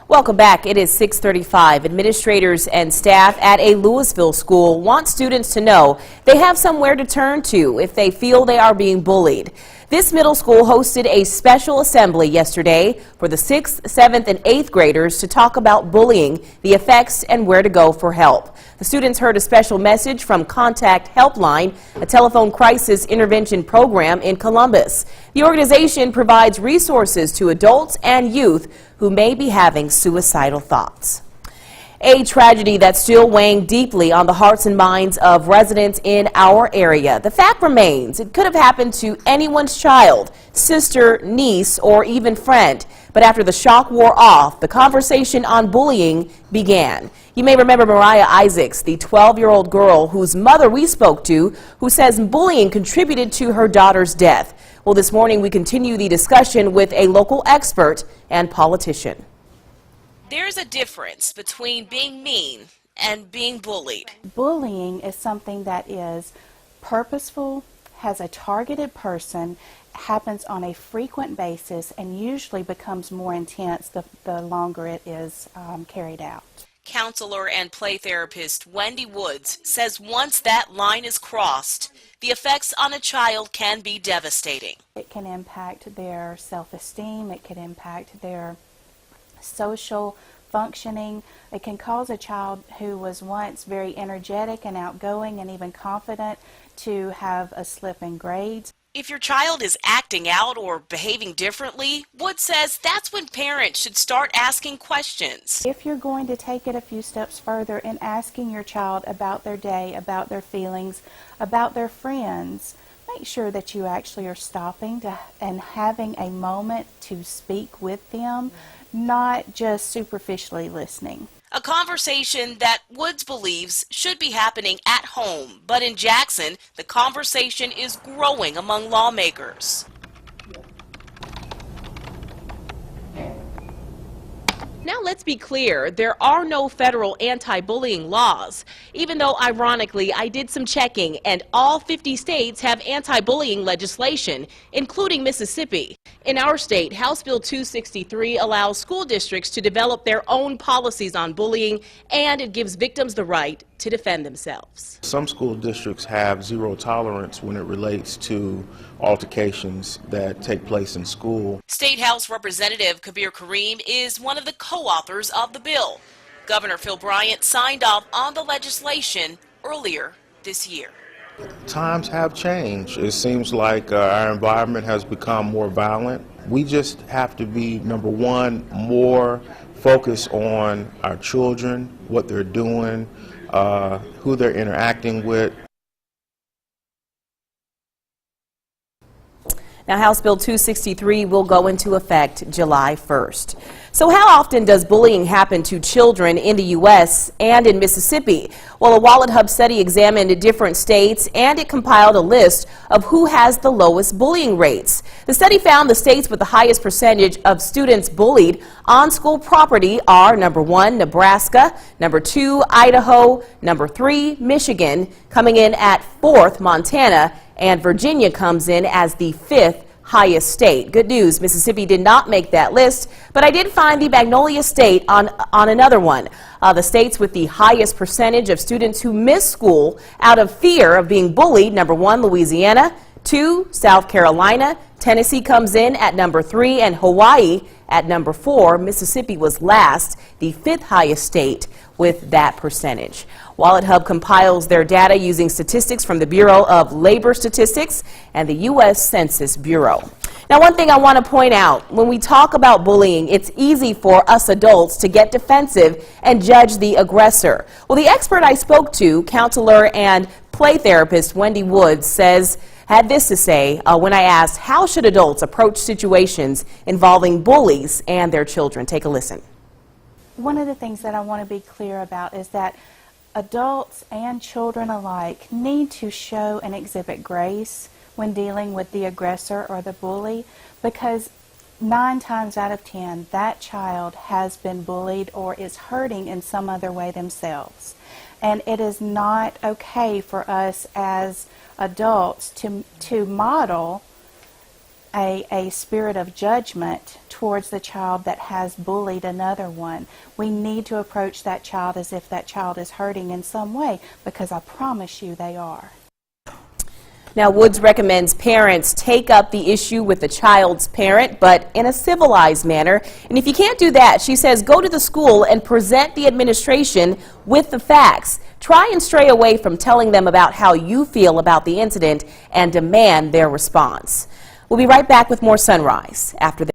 Welcome back. It is 6:35. Administrators and staff at a Louisville school want students to know they have somewhere to turn to if they feel they are being bullied. This middle school hosted a special assembly yesterday for the 6th, 7th, and 8th graders to talk about bullying, the effects, and where to go for help. The students heard a special message from Contact Helpline, a telephone crisis intervention program in Columbus. The organization provides resources to adults and youth who may be having suicidal thoughts. A tragedy that's still weighing deeply on the hearts and minds of residents in our area. The fact remains, it could have happened to anyone's child, sister, niece, or even friend. But after the shock wore off, the conversation on bullying began. You may remember Mariah Isaacs, the 12-year-old girl whose mother we spoke to, who says bullying contributed to her daughter's death. Well, this morning we continue the discussion with a local expert and politician. There's a difference between being mean and being bullied. Bullying is something that is purposeful, has a targeted person, happens on a frequent basis, and usually becomes more intense the longer it is carried out. Counselor and play therapist Wendy Woods says once that line is crossed, the effects on a child can be devastating. It can impact their self-esteem, it can impact their social functioning. It can cause a child who was once very energetic and outgoing and even confident to have a slip in grades. If your child is acting out or behaving differently, Woods says that's when parents should start asking questions. If you're going to take it a few steps further in asking your child about their day, about their feelings, about their friends, make sure that you actually are stopping and having a moment to speak with them, not just superficially listening. A conversation that Woods believes should be happening at home, but in Jackson, the conversation is growing among lawmakers. Now let's be clear, there are no federal anti-bullying laws, even though ironically I did some checking and all 50 states have anti-bullying legislation, including Mississippi. In our state, House Bill 263 allows school districts to develop their own policies on bullying, and it gives victims the right to defend themselves. Some school districts have zero tolerance when it relates to altercations that take place in school. State House Representative Kabir Kareem is one of the co-authors of the bill. Governor Phil Bryant signed off on the legislation earlier this year. Times have changed. It seems like our environment has become more violent. We just have to be, number one, more focused on our children, what they're doing, who they're interacting with. Now, House Bill 263 will go into effect July 1st. So how often does bullying happen to children in the U.S. and in Mississippi? Well, a Wallet Hub study examined different states, and it compiled a list of who has the lowest bullying rates. The study found the states with the highest percentage of students bullied on school property are number 1, Nebraska, number 2, Idaho, number 3, Michigan, coming in at 4th, Montana, and Virginia comes in as the 5th highest state. Good news, Mississippi did not make that list, but I did find the Magnolia State on another one. The states with the highest percentage of students who miss school out of fear of being bullied, number 1, Louisiana, 2, South Carolina, Tennessee comes in at number 3, and Hawaii at number 4. Mississippi was last, the 5th highest state with that percentage. Wallet Hub compiles their data using statistics from the Bureau of Labor Statistics and the U.S. Census Bureau. Now, one thing I want to point out, when we talk about bullying, it's easy for us adults to get defensive and judge the aggressor. Well, the expert I spoke to, counselor and play therapist Wendy Woods, had this to say when I asked how should adults approach situations involving bullies and their children. Take a listen. One of the things that I want to be clear about is that adults and children alike need to show and exhibit grace when dealing with the aggressor or the bully, because 9 times out of 10 that child has been bullied or is hurting in some other way themselves. And it is not okay for us as adults to model a spirit of judgment towards the child that has bullied another one. We need to approach that child as if that child is hurting in some way, because I promise you they are. Now, Woods recommends parents take up the issue with the child's parent, but in a civilized manner. And if you can't do that, she says go to the school and present the administration with the facts. Try and stray away from telling them about how you feel about the incident and demand their response. We'll be right back with more Sunrise after this.